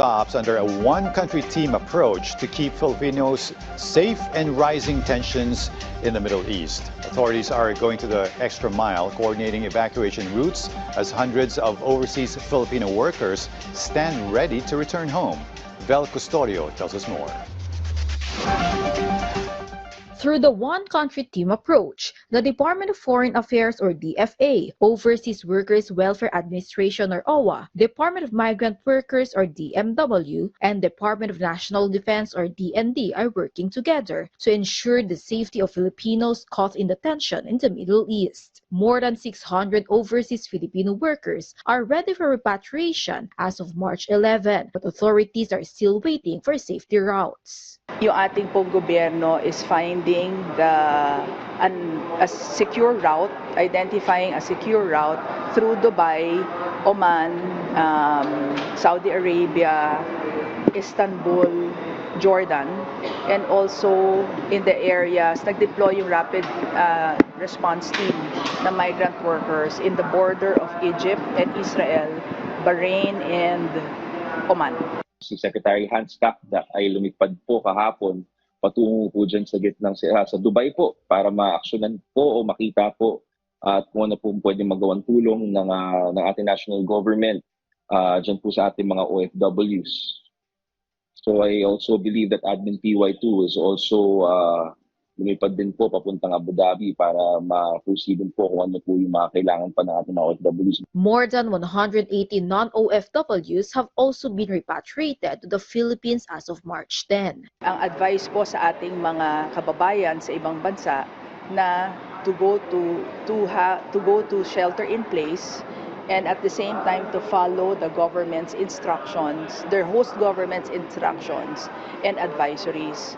stops under a one-country team approach to keep Filipinos safe and rising tensions in the Middle East. Authorities are going to the extra mile, coordinating evacuation routes as hundreds of overseas Filipino workers stand ready to return home. Vel Custodio tells us more. Through the one-country team approach, the Department of Foreign Affairs or DFA, Overseas Workers Welfare Administration or OWA, Department of Migrant Workers or DMW, and Department of National Defense or DND are working together to ensure the safety of Filipinos caught in the tension in the Middle East. More than 600 overseas Filipino workers are ready for repatriation as of March 11, but authorities are still waiting for safety routes. Yung ating pong gobyerno is finding a secure route, identifying a secure route through Dubai, Oman, Saudi Arabia, Istanbul, Jordan, and also in the areas, nag-deploy yung rapid response team na migrant workers in the border of Egypt and Israel, Bahrain, and Oman. Si Secretary Hans Takda ay lumipad po kahapon patungo po dyan sa gitnang sa Dubai po para ma-aksyonan po o makita po at kung ano po pwede magawang tulong ng ating national government dyan po sa ating mga OFWs. So I also believe that Admin PY2 is also lumipad din po papuntang Abu Dhabi para ma-proceed din po kung ano po yung mga kailangan pa ng ating mga OFWs. More than 180 non-OFWs have also been repatriated to the Philippines as of March 10. Ang advice po sa ating mga kababayan sa ibang bansa na to go to shelter in place and at the same time to follow the government's instructions, their host government's instructions and advisories.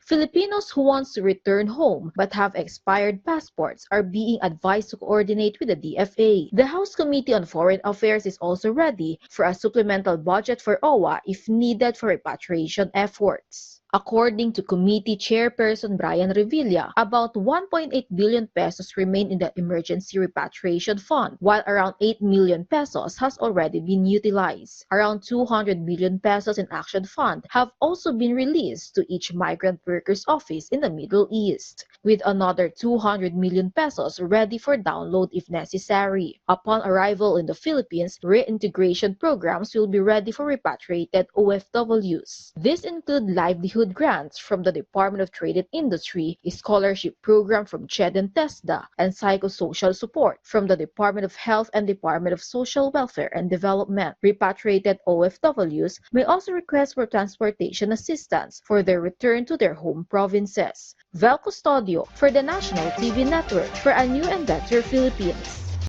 Filipinos who want to return home but have expired passports are being advised to coordinate with the DFA. The House Committee on Foreign Affairs is also ready for a supplemental budget for OWA if needed for repatriation efforts. According to Committee Chairperson Brian Revilla, about 1.8 billion pesos remain in the Emergency Repatriation Fund, while around 8 million pesos has already been utilized. Around 200 million pesos in Action Fund have also been released to each migrant workers office in the Middle East, with another 200 million pesos ready for download if necessary. Upon arrival in the Philippines, reintegration programs will be ready for repatriated OFWs. This include livelihood grants from the Department of Trade and Industry, a scholarship program from CHED and TESDA, and psychosocial support from the Department of Health and Department of Social Welfare and Development. Repatriated OFWs may also request for transportation assistance for their return to their home provinces. Vel Custodio for the National TV Network for a new and better Philippines.